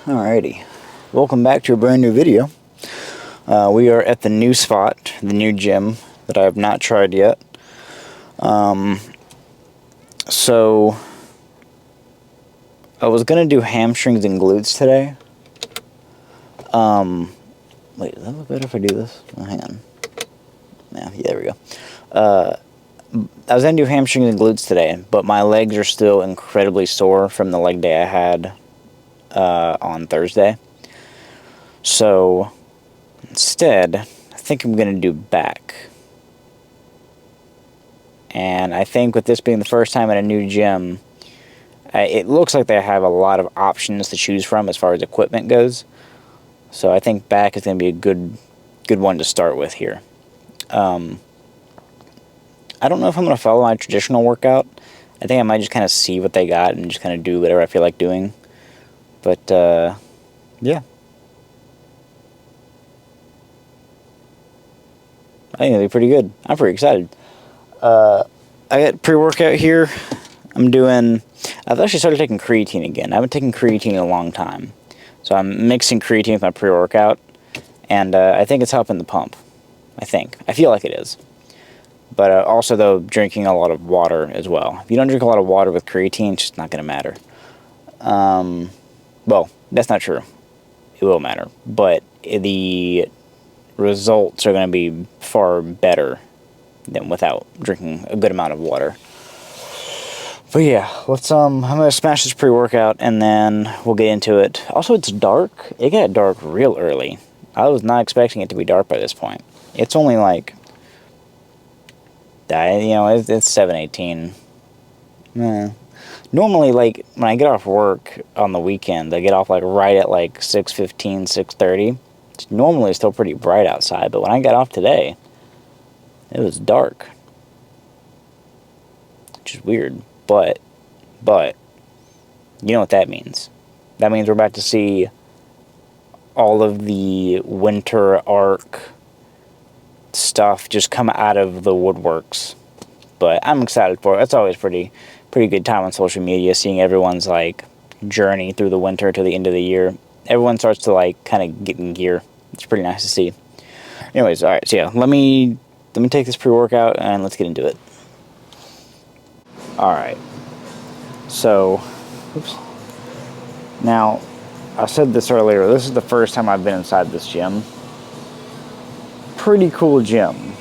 Alrighty, welcome back to a brand new video. We are at the new spot, the new gym that I have not tried yet. So I was gonna do hamstrings and glutes today. Wait, does that look better if I do this? Oh, hang on. Yeah, there we go. I was gonna do hamstrings and glutes today, but my legs are still incredibly sore from the leg day I had on Thursday. So instead, I think I'm gonna do back. And I think with this being the first time at a new gym, it looks like they have a lot of options to choose from as far as equipment goes. So I think back is gonna be a good one to start with here. I don't know if I'm gonna follow my traditional workout. I think I might just kind of see what they got and just kind of do whatever I feel like doing. But, yeah. I think it'll be pretty good. I'm pretty excited. I got pre-workout here. I've actually started taking creatine again. I haven't taken creatine in a long time. So I'm mixing creatine with my pre-workout. And I think it's helping the pump. I feel like it is. But also, though, drinking a lot of water as well. If you don't drink a lot of water with creatine, it's just not going to matter. Well, that's not true. It will matter. But the results are going to be far better than without drinking a good amount of water. But yeah, let's I'm going to smash this pre-workout and then we'll get into it. Also, it's dark. It got dark real early. I was not expecting it to be dark by this point. It's only like, it's 7:18. Normally, like, when I get off work on the weekend, I get off, like, right at, like, 6:15, 6:30. It's normally still pretty bright outside, but when I got off today, it was dark. Which is weird, but, you know what that means. That means we're about to see all of the winter arc stuff just come out of the woodworks. But I'm excited for it. It's always pretty good time on social media, seeing everyone's, like, journey through the winter to the end of the year. Everyone starts to, like, kind of get in gear. It's pretty nice to see. Anyways, alright, so yeah, let me take this pre-workout and let's get into it. Alright. So, oops. Now, I said this earlier, this is the first time I've been inside this gym. Pretty cool gym.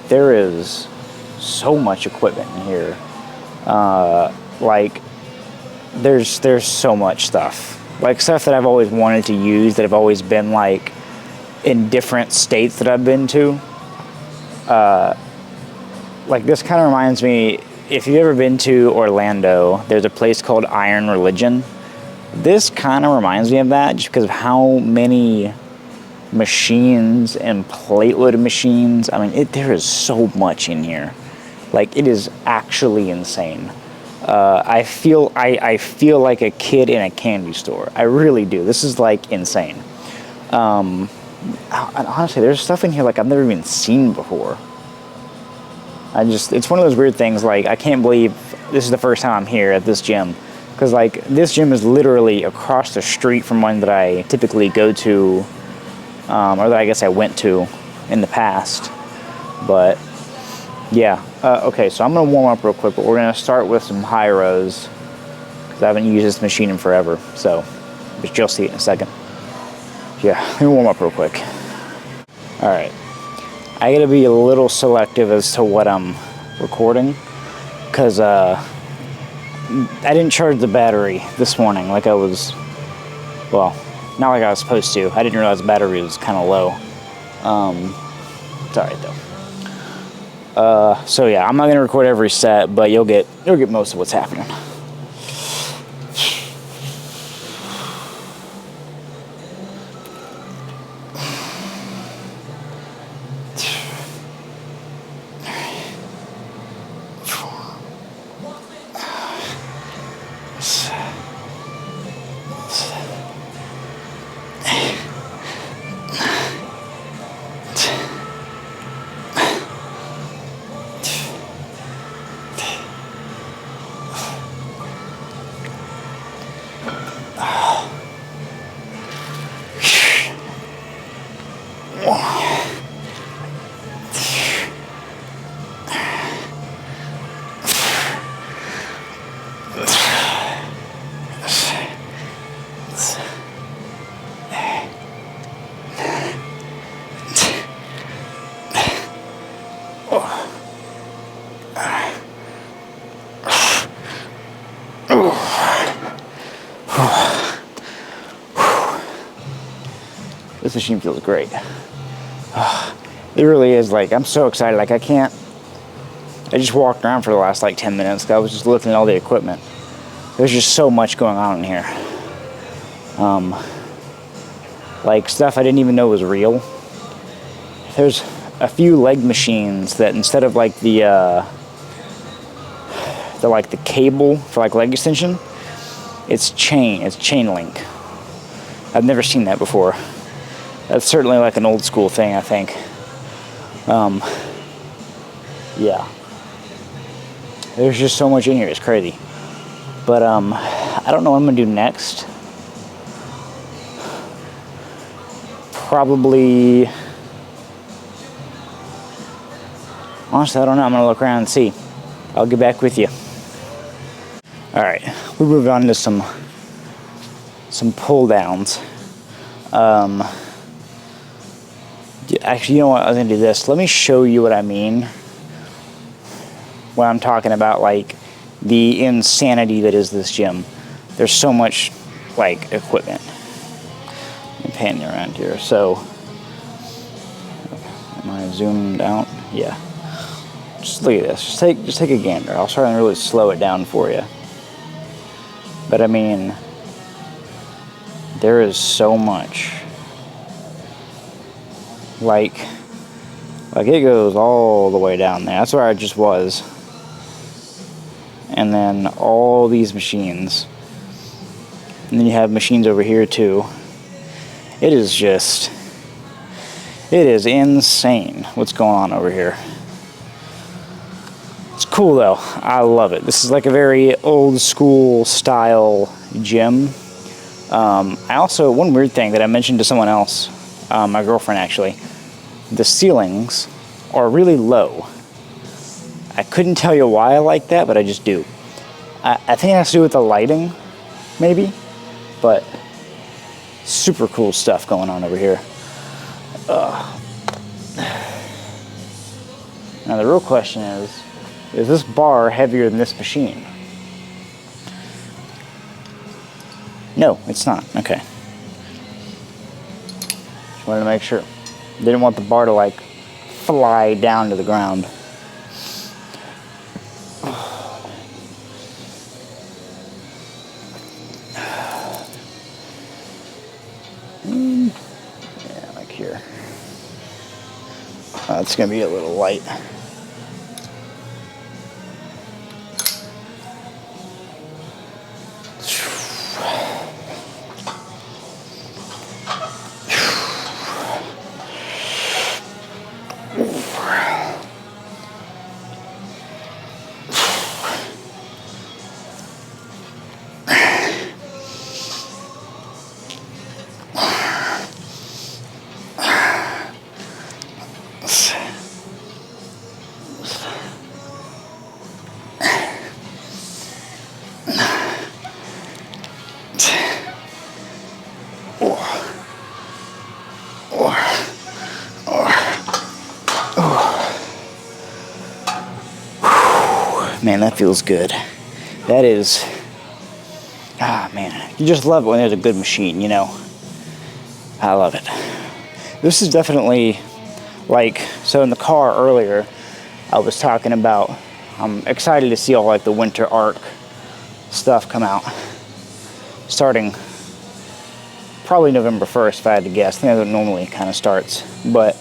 There is so much equipment in here. Like, there's so much stuff. Like, stuff that I've always wanted to use, that have always been, like, in different states that I've been to. Like, this kind of reminds me, if you've ever been to Orlando, there's a place called Iron Religion. This kind of reminds me of that, just because of how many machines and plate-loaded machines. I mean, there is so much in here. Like, it is actually insane. I feel like a kid in a candy store. I really do. This is, like, insane. And honestly, there's stuff in here, like, I've never even seen before. It's one of those weird things, like, I can't believe this is the first time I'm here at this gym. Because, like, this gym is literally across the street from one that I typically go to, or that I guess I went to in the past. But, yeah. Okay, so I'm going to warm up real quick, but we're going to start with some high rows. Because I haven't used this machine in forever, so you'll see it in a second. Yeah, let me warm up real quick. Alright. I gotta be a little selective as to what I'm recording. Because, I didn't charge the battery this morning like I was, well, not like I was supposed to. I didn't realize the battery was kind of low. It's alright though. So yeah, I'm not gonna record every set, but you'll get most of what's happening. This machine feels great. It really is. Like, I'm so excited. Like, I just walked around for the last like 10 minutes. I was just looking at all the equipment. There's just so much going on in here. Like stuff I didn't even know was real. There's a few leg machines that instead of like the cable for like leg extension, it's chain link. I've never seen that before. That's certainly like an old school thing, I think. Yeah. There's just so much in here, it's crazy. But I don't know what I'm gonna do next. Probably, honestly, I don't know. I'm gonna look around and see. I'll get back with you. All right, we moved on to some pull downs. Actually, you know what? I was gonna do this. Let me show you what I mean when I'm talking about like the insanity that is this gym. There's so much like equipment. I'm panning around here. So, am I zoomed out? Yeah. Just look at this. Just take a gander. I'll try and really slow it down for you. But I mean, there is so much. Like it goes all the way down there. That's where I just was. And then all these machines. And then you have machines over here too. It is insane what's going on over here. It's cool though. I love it. This is like a very old school style gym. One weird thing that I mentioned to someone else, my girlfriend actually, the ceilings are really low. I couldn't tell you why I like that, but I just do. I think it has to do with the lighting, maybe, but super cool stuff going on over here. Now the real question is this bar heavier than this machine? No, it's not. Okay. Just wanted to make sure. Didn't want the bar to like fly down to the ground. Yeah, like here. It's gonna be a little light. Man, that feels good. That is, man, you just love it when there's a good machine, you know. I love it. This is definitely like, so in the car earlier, I was talking about, I'm excited to see all like the winter arc stuff come out. Starting probably November 1st, if I had to guess. I think that's what normally kind of starts. But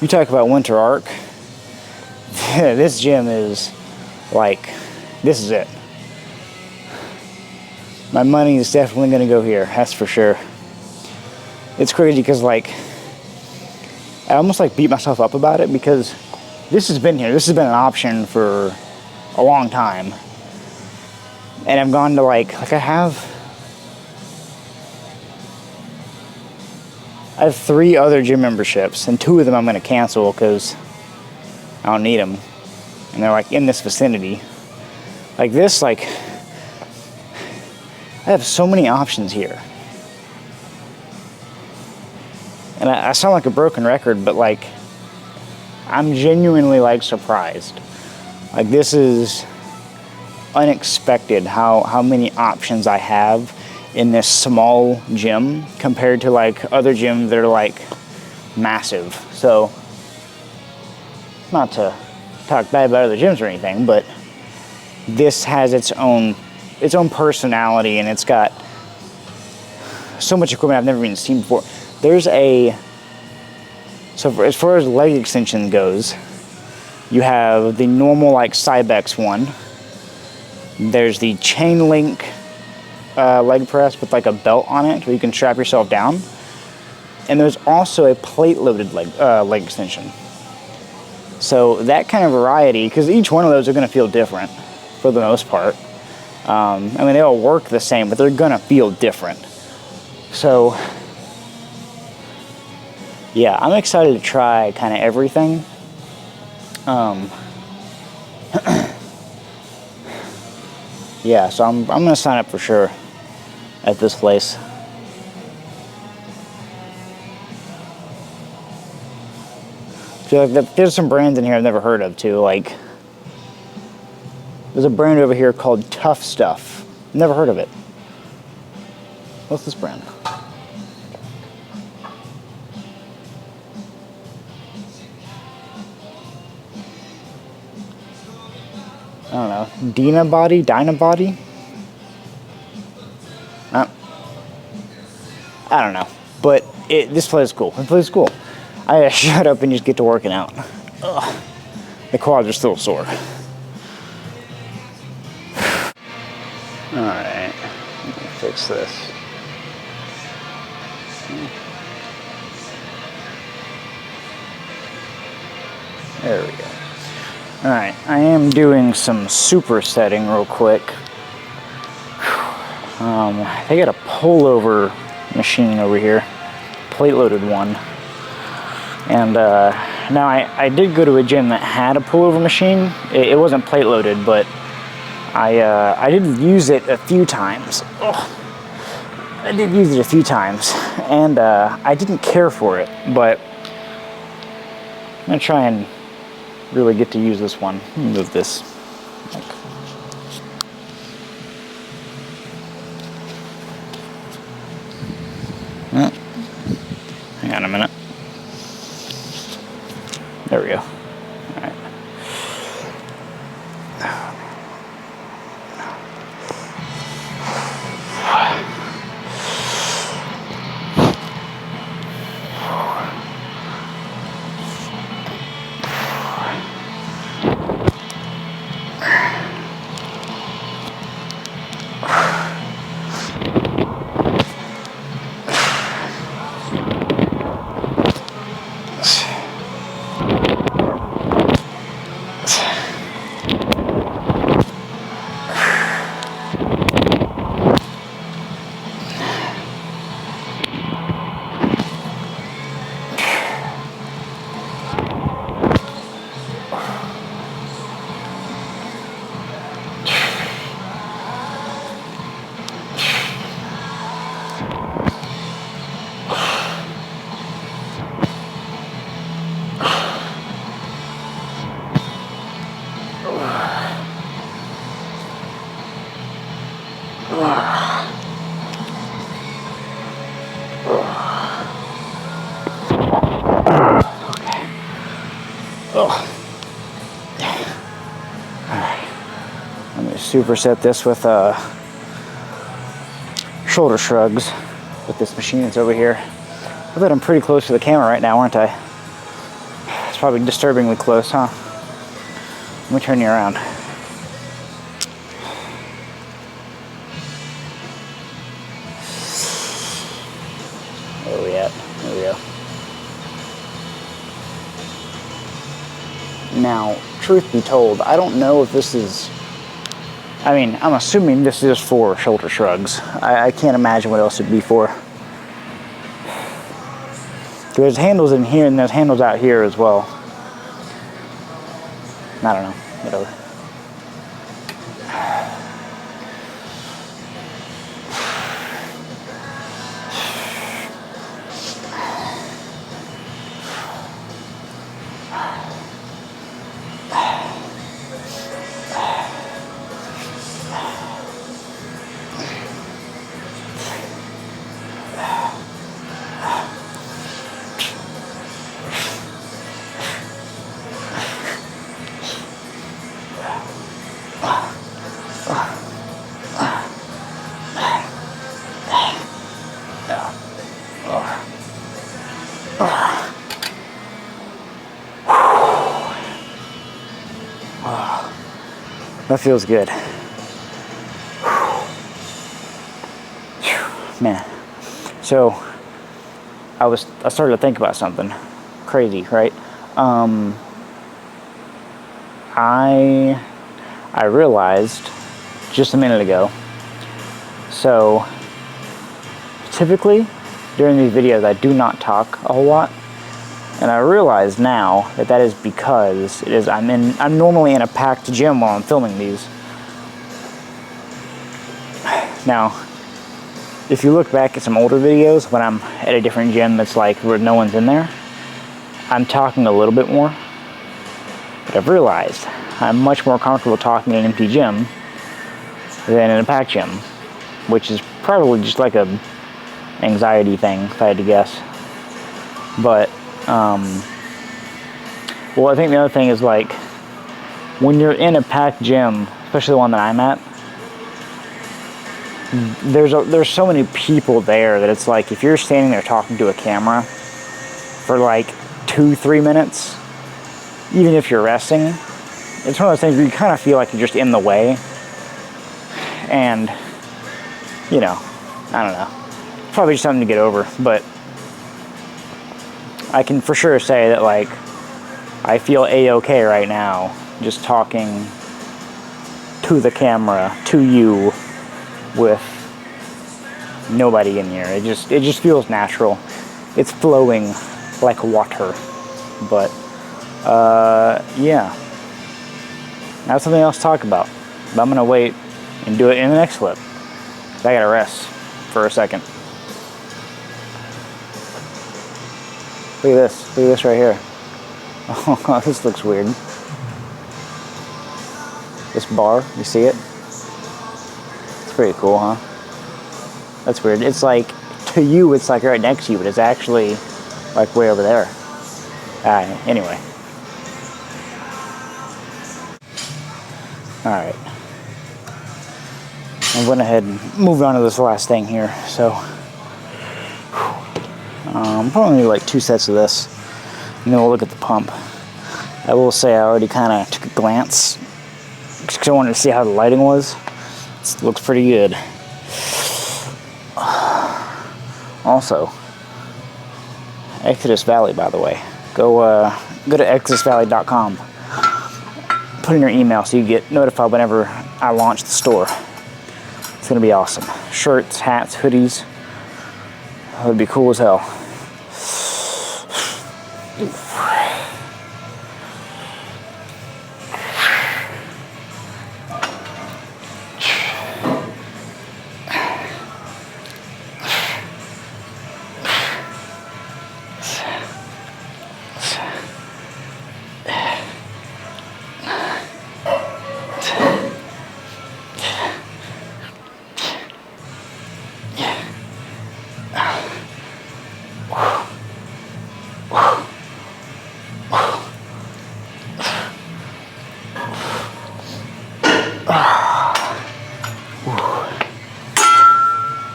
you talk about winter arc, this gym is like, this is it. My money is definitely going to go here, that's for sure. It's crazy because like, I almost like beat myself up about it because this has been here. This has been an option for a long time. And I've gone to like I have 3 other gym memberships, and 2 of them I'm going to cancel because I don't need them. And they're like in this vicinity. Like this, like, I have so many options here. And I sound like a broken record, but like, I'm genuinely like surprised. Like this is unexpected how many options I have in this small gym compared to like other gyms that are like massive. So, not to talk bad about other gyms or anything, but this has its own personality, and it's got so much equipment I've never even seen before. There's as far as leg extension goes, you have the normal like Cybex one. There's the chain link leg press with like a belt on it where you can strap yourself down. And there's also a plate loaded leg extension. So that kind of variety, because each one of those are going to feel different for the most part. I mean, they all work the same, but they're going to feel different. So, yeah, I'm excited to try kind of everything. Yeah, so I'm going to sign up for sure at this place. So there's some brands in here I've never heard of too. Like, there's a brand over here called Tough Stuff. Never heard of it. What's this brand? I don't know. Dynabody? I don't know. But this place is cool. This place is cool. I gotta shut up and just get to working out. Ugh. The quads are still sore. Alright. Let me fix this. There we go. Alright, I am doing some supersetting real quick. They got a pullover machine over here. Plate loaded one. And now I did go to a gym that had a pullover machine. It wasn't plate loaded, but I did use it a few times. Ugh. I did use it a few times, and I didn't care for it, but I'm gonna try and really get to use this one. Let me move this. Hang on a minute. There we go. All right. Superset this with shoulder shrugs with this machine that's over here. I bet I'm pretty close to the camera right now, aren't I? It's probably disturbingly close, huh? Let me turn you around. Where are we at? There we go. Now, truth be told, I don't know if this is... I mean, I'm assuming this is for shoulder shrugs. I can't imagine what else it'd be for. There's handles in here and there's handles out here as well. I don't know, whatever. That feels good. Man. So I started to think about something crazy, right? I realized just a minute ago. So typically during these videos I do not talk a whole lot, and I realize now that is because I'm normally in a packed gym while I'm filming these. Now, if you look back at some older videos when I'm at a different gym that's like where no one's in there, I'm talking a little bit more. But I've realized I'm much more comfortable talking in an empty gym than in a packed gym, which is probably just like a anxiety thing, if I had to guess. But, well, I think the other thing is like, when you're in a packed gym, especially the one that I'm at, there's so many people there that it's like, if you're standing there talking to a camera for like 2-3 minutes, even if you're resting, it's one of those things where you kind of feel like you're just in the way. And, you know, I don't know. Probably just something to get over, but I can for sure say that, like, I feel A-okay right now, just talking to the camera, to you, with nobody in here. It just feels natural. It's flowing like water. But yeah, that's something else to talk about. But I'm gonna wait and do it in the next clip. I gotta rest for a second. Look at this right here. Oh, this looks weird. This bar, you see it? It's pretty cool, huh? That's weird. It's like, to you, it's like right next to you, but it's actually like way over there. Anyway. Alright. I went ahead and moved on to this last thing here. So, probably like 2 sets of this. And then we'll look at the pump. I will say I already kind of took a glance because I wanted to see how the lighting was. It looks pretty good. Also, ExodusValley, by the way. Go to ExodusValley.com. Put in your email so you get notified whenever I launch the store. It's gonna be awesome. Shirts, hats, hoodies. That would be cool as hell.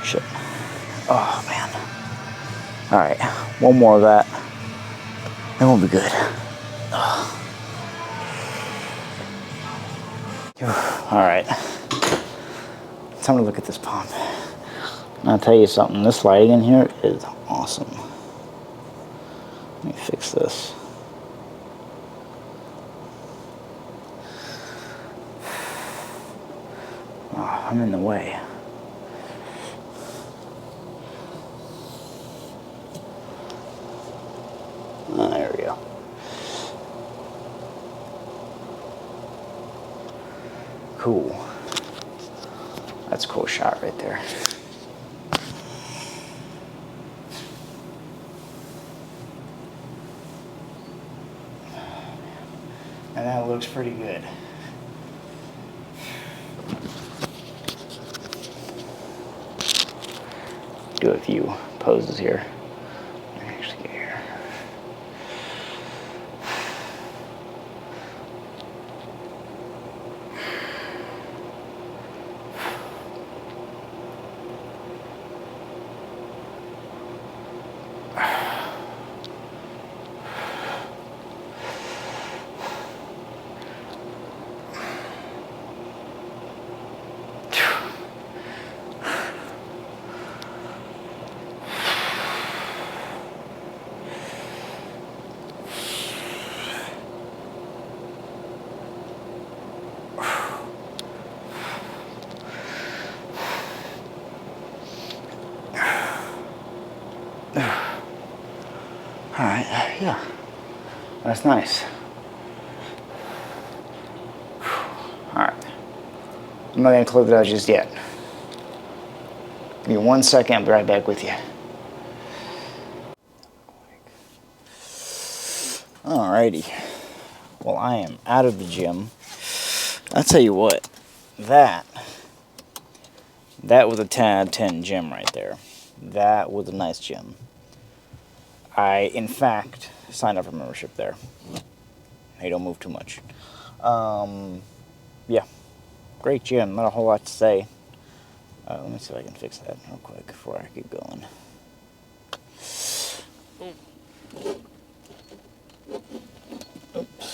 Shit. Oh, man. Alright, one more of that. Then we'll be good. Alright. Time to look at this pump. I'll tell you something, this lighting in here is awesome. Let me fix this. Oh, I'm in the way. Oh, there we go. Cool. That's a cool shot right there. And that looks pretty good. Do a few poses here. Actually, get here. Alright, yeah. That's nice. Alright. I'm not going to close it out just yet. Give me 1 second, I'll be right back with you. Alrighty. Well, I am out of the gym. I'll tell you what, that was a 10 out of 10 gym right there. That was a nice gym. I, in fact, signed up for membership there. Hey, don't move too much. Yeah, great gym. Not a whole lot to say. Let me see if I can fix that real quick before I keep going. Oops.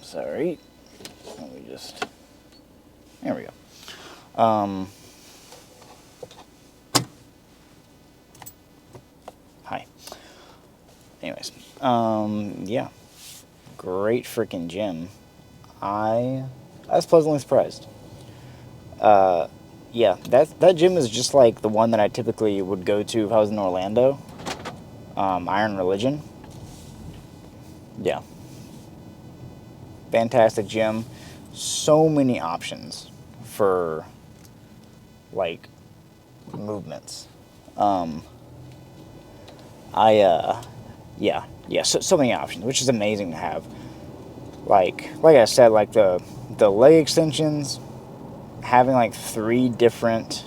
Sorry. Let me just... There we go. Hi. Anyways. Yeah. Great freaking gym. I was pleasantly surprised. Yeah, that gym is just like the one that I typically would go to if I was in Orlando. Iron Religion. Yeah. Fantastic gym. So many options for, like, movements. Yeah, so many options, which is amazing to have. Like I said, like the leg extensions, having like 3 different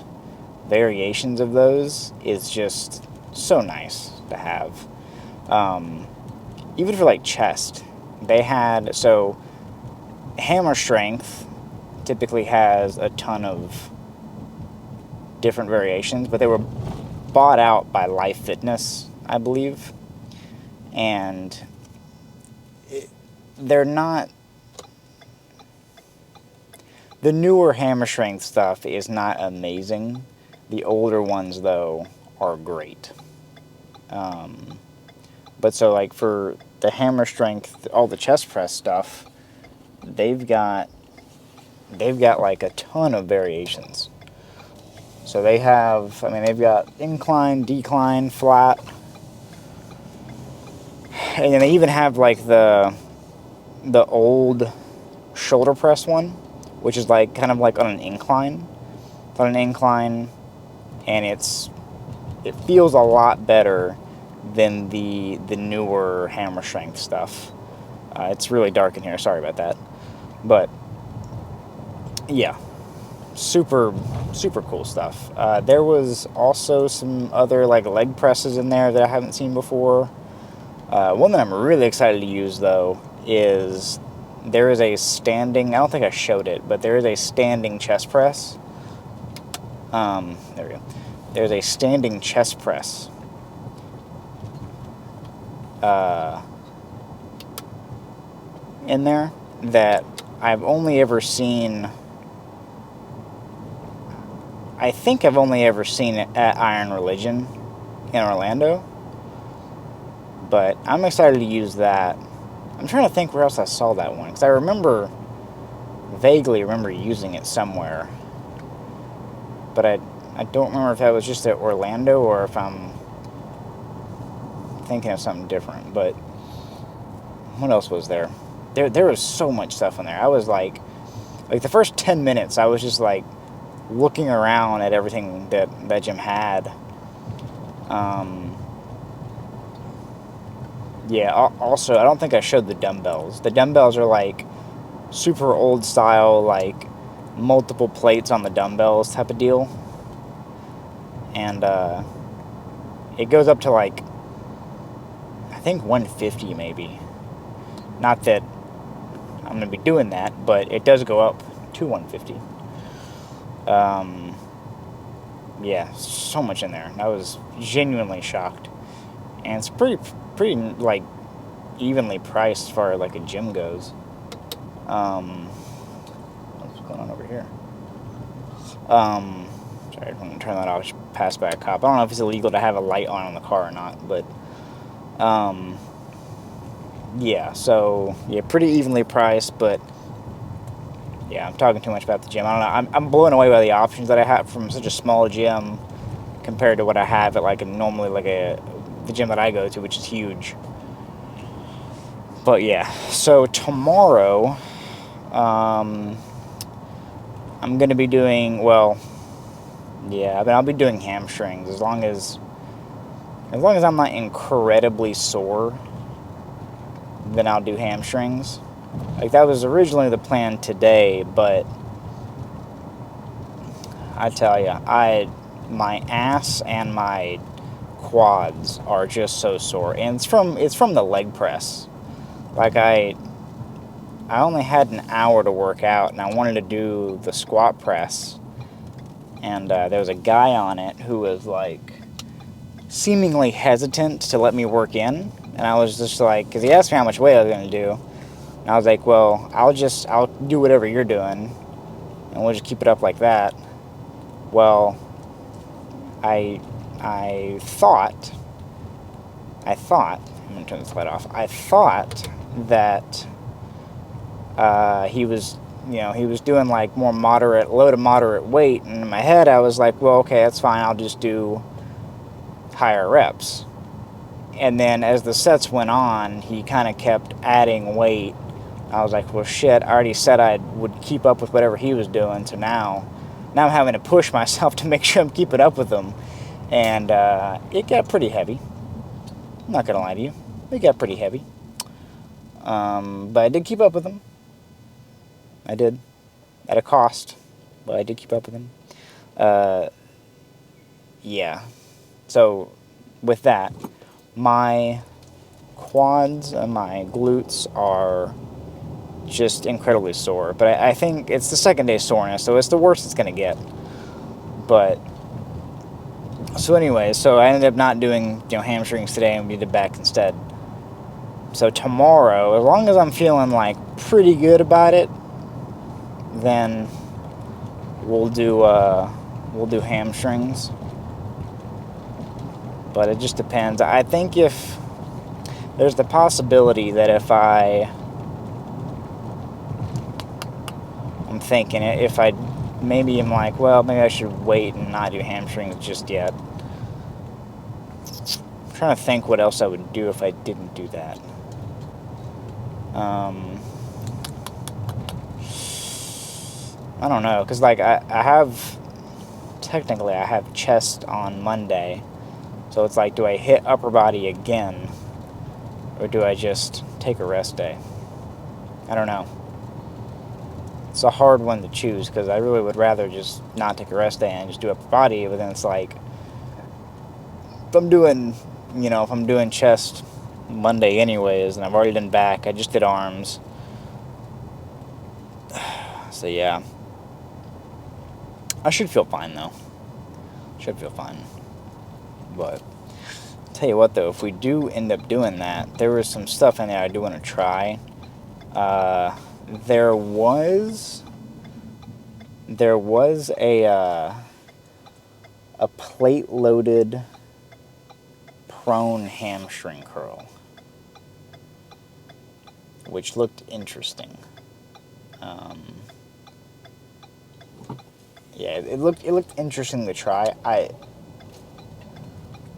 variations of those is just so nice to have. Even for like chest, they had, so hammer strength typically has a ton of different variations, but they were bought out by Life Fitness, I believe, and they're not, the newer hammer strength stuff is not amazing. The older ones, though, are great. But so, like, for the hammer strength, all the chest press stuff, they've got like a ton of variations. So they have, I mean, they've got incline, decline, flat, and then they even have like the old shoulder press one, which is like kind of like on an incline. It's on an incline, and it feels a lot better than the newer hammer strength stuff. It's really dark in here, sorry about that. But yeah, super cool stuff. There was also some other like leg presses in there that I haven't seen before. One that I'm really excited to use, though, is there is a standing, I don't think I showed it, but there is a standing chest press. There we go. There's a standing chest press. In there that I've only ever seen, I think I've only ever seen it at Iron Religion in Orlando. But I'm excited to use that. I'm trying to think where else I saw that one, because I vaguely remember using it somewhere. But I don't remember if that was just at Orlando or if I'm thinking of something different. But what else was there? There was so much stuff in there. I was like the first 10 minutes, I was just like looking around at everything that gym had. Yeah, also, I don't think I showed the dumbbells. The dumbbells are like super old style, like multiple plates on the dumbbells type of deal. And it goes up to like, I think 150 maybe. Not that I'm going to be doing that, but it does go up to 150. Yeah, so much in there. I was genuinely shocked. And it's pretty like evenly priced as far as like a gym goes. What's going on over here? Sorry, I'm gonna turn that off. Just passed by a cop. I don't know if it's illegal to have a light on in the car or not, but yeah. So yeah, pretty evenly priced, but yeah, I'm talking too much about the gym. I don't know. I'm blown away by the options that I have from such a small gym. compared to what I have at like the gym that I go to, which is huge. But yeah, so tomorrow, I'm gonna be doing, well, yeah, I'll be doing hamstrings as long as I'm not incredibly sore. Then I'll do hamstrings. Like, that was originally the plan today, but I tell you, my ass and my quads are just so sore, and it's from the leg press. Like, I only had an hour to work out, and I wanted to do the squat press, and there was a guy on it who was like seemingly hesitant to let me work in, and I was just like, because he asked me how much weight I was going to do, and I was like, well, I'll do whatever you're doing, and we'll just keep it up like that. Well, I thought, I'm going to turn this light off, I thought that he was doing like more low to moderate weight, and in my head I was like, well, okay, that's fine, I'll just do higher reps. And then as the sets went on, he kind of kept adding weight. I was like, well, shit, I already said I would keep up with whatever he was doing, so now I'm having to push myself to make sure I'm keeping up with him. And it got pretty heavy. I'm not gonna lie to you, it got pretty heavy. But I did keep up with him. I did, at a cost, but I did keep up with him. Yeah. So with that, my quads and my glutes are just incredibly sore. But I think it's the second day soreness, so it's the worst it's going to get. But, so anyway, so I ended up not doing, hamstrings today, and we did back instead. So tomorrow, as long as I'm feeling like pretty good about it, then we'll do hamstrings. But it just depends. I think if there's the possibility that if I'm thinking if maybe I'm like, well, maybe I should wait and not do hamstrings just yet. I'm trying to think what else I would do if I didn't do that. I don't know, because like I have chest on Monday, so it's like, do I hit upper body again, or do I just take a rest day? I don't know. It's a hard one to choose, because I really would rather just not take a rest day and just do upper body, but then it's like, if I'm doing chest Monday anyways, and I've already done back, I just did arms, so yeah. I should feel fine, though. But I'll tell you what, though, if we do end up doing that, there was some stuff in there I do want to try. There was a plate-loaded prone hamstring curl, which looked interesting. Yeah, it looked interesting to try.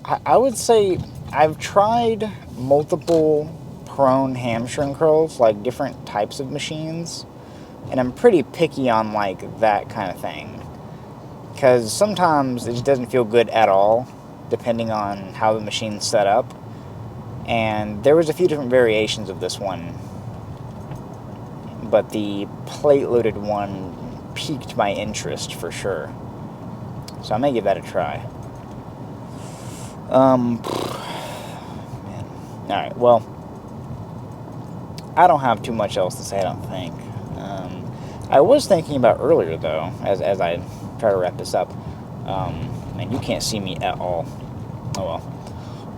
I would say I've tried multiple prone hamstring curls, like different types of machines, and I'm pretty picky on like that kind of thing, because sometimes it just doesn't feel good at all, depending on how the machine's set up. And there was a few different variations of this one, but the plate-loaded one piqued my interest for sure, so I may give that a try. Man. Alright, well, I don't have too much else to say, I don't think. I was thinking about earlier, though, as I try to wrap this up. Man, you can't see me at all. Oh well.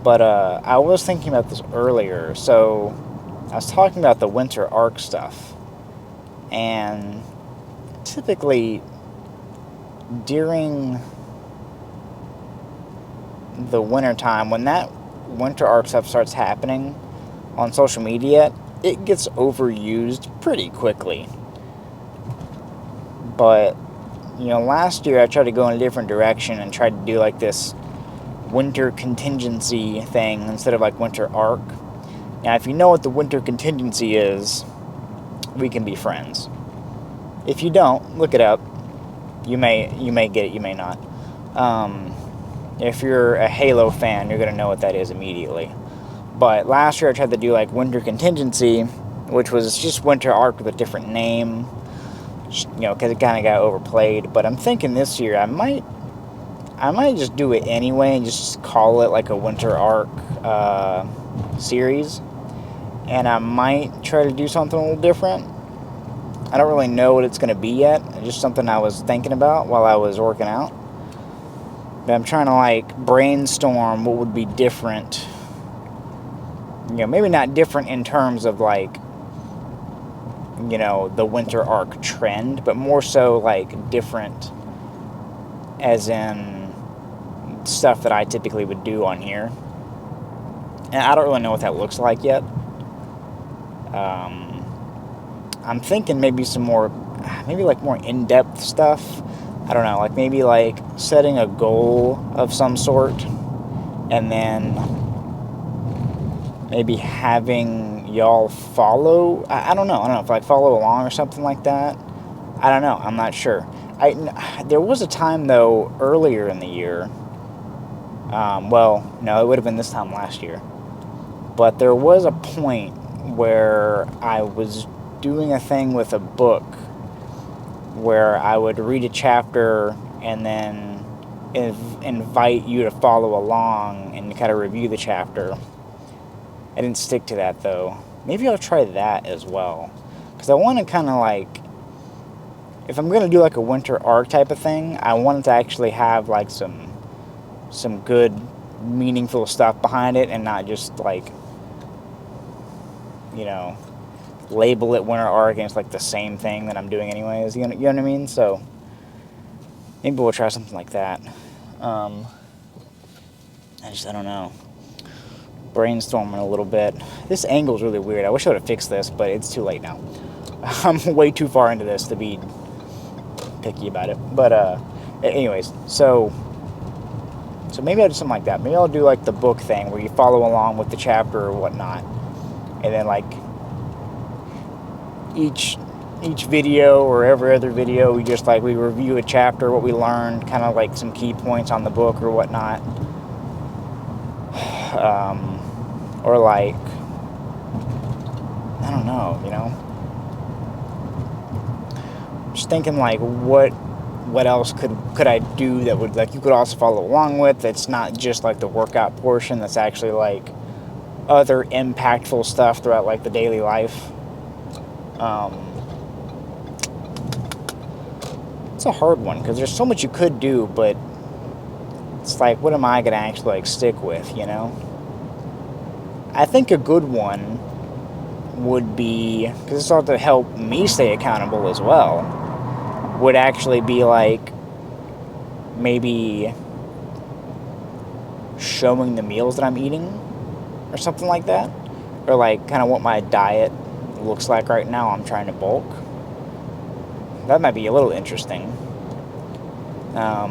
But I was thinking about this earlier. So I was talking about the winter arc stuff, and typically during the winter time, when that winter arc stuff starts happening on social media, it gets overused pretty quickly. But last year I tried to go in a different direction and tried to do like this winter contingency thing instead of like winter arc. Now, if you know what the winter contingency is, we can be friends. If you don't, look it up. You may get it, you may not. If you're a Halo fan, you're going to know what that is immediately. But last year I tried to do like winter contingency, which was just winter arc with a different name, because it kind of got overplayed. But I'm thinking this year I might just do it anyway and just call it like a winter arc series. And I might try to do something a little different. I don't really know what it's going to be yet. It's just something I was thinking about while I was working out. But I'm trying to like brainstorm what would be different. Maybe not different in terms of like, the winter arc trend, but more so like different as in stuff that I typically would do on here. And I don't really know what that looks like yet. I'm thinking maybe more in-depth stuff. I don't know, like maybe like setting a goal of some sort and then maybe having y'all follow. I don't know if like follow along or something like that. I don't know, I'm not sure. There was a time though earlier in the year, well, no, it would have been this time last year, but there was a point where I was doing a thing with a book where I would read a chapter and then invite you to follow along and kind of review the chapter. I didn't stick to that though. Maybe I'll try that as well, because I want to kind of like, if I'm going to do like a winter arc type of thing, I want it to actually have like some good meaningful stuff behind it and not just like, label it winter arc and it's like the same thing that I'm doing anyways. You know what I mean? So maybe we'll try something like that. I don't know. Brainstorming a little bit. This angle's really weird. I wish I would have fixed this, but it's too late now. I'm way too far into this to be picky about it. But anyways, so maybe I'll do something like that. Maybe I'll do like the book thing where you follow along with the chapter or whatnot, and then like each video or every other video we review a chapter, what we learned, kind of like some key points on the book or whatnot. Or like, I don't know, just thinking like what else could I do that would, like, you could also follow along with, that's not just like the workout portion, that's actually like other impactful stuff throughout like the daily life. It's a hard one because there's so much you could do, but it's like, what am I gonna actually like stick with, I think a good one would be, because it's all to help me stay accountable as well, would actually be like maybe showing the meals that I'm eating or something like that, or like kind of what my diet looks like right now. I'm trying to bulk. That might be a little interesting. I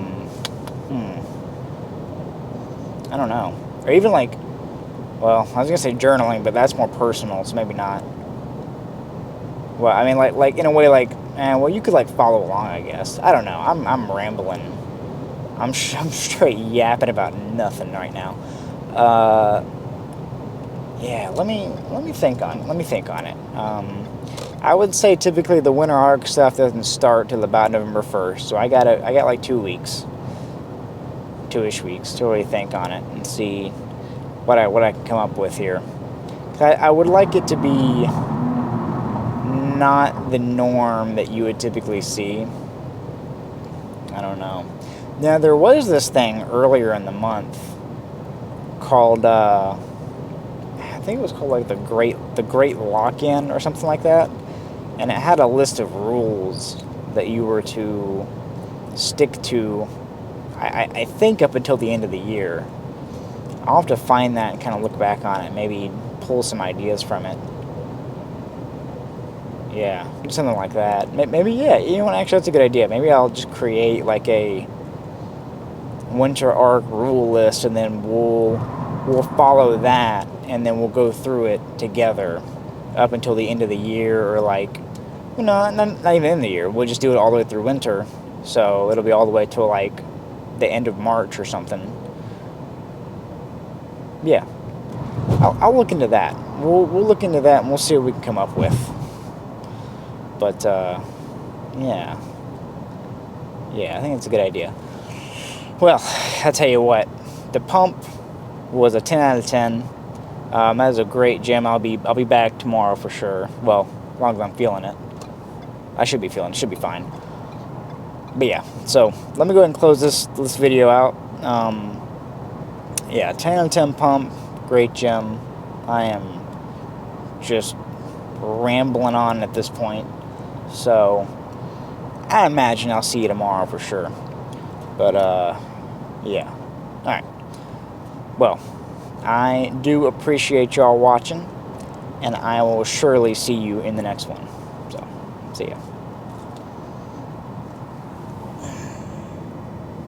don't know. Or even like, well, I was gonna say journaling, but that's more personal, so maybe not. Well, I mean, like in a way, like, well, you could like follow along, I guess. I don't know. I'm rambling. I'm straight yapping about nothing right now. Yeah, let me think on it. I would say typically the winter arc stuff doesn't start till about November 1st, so I got like 2-ish weeks to really think on it and see what I can come up with here. I would like it to be not the norm that you would typically see. I don't know. Now, there was this thing earlier in the month called, I think it was called like the Great Lock-In or something like that, and it had a list of rules that you were to stick to, I think up until the end of the year. I'll have to find that and kind of look back on it, maybe pull some ideas from it. Yeah, something like that. Maybe, yeah, you know what, actually, that's a good idea. Maybe I'll just create, like, a winter arc rule list, and then we'll follow that, and then we'll go through it together up until the end of the year, or, like, you know, not even in the year. We'll just do it all the way through winter, so it'll be all the way till, like, the end of March or something. Yeah, I'll look into that. We'll look into that, and we'll see what we can come up with. But, yeah, I think it's a good idea. Well, I'll tell you what, the pump was a 10 out of 10. That is a great gym. I'll be back tomorrow for sure. Well, as long as I'm feeling it. I should be feeling it. Should be fine. But yeah, so let me go ahead and close this video out. Yeah, 10 out of 10 pump. Great gym. I am just rambling on at this point. So I imagine I'll see you tomorrow for sure. But, yeah. Alright. Well, I do appreciate y'all watching, and I will surely see you in the next one. So, see ya.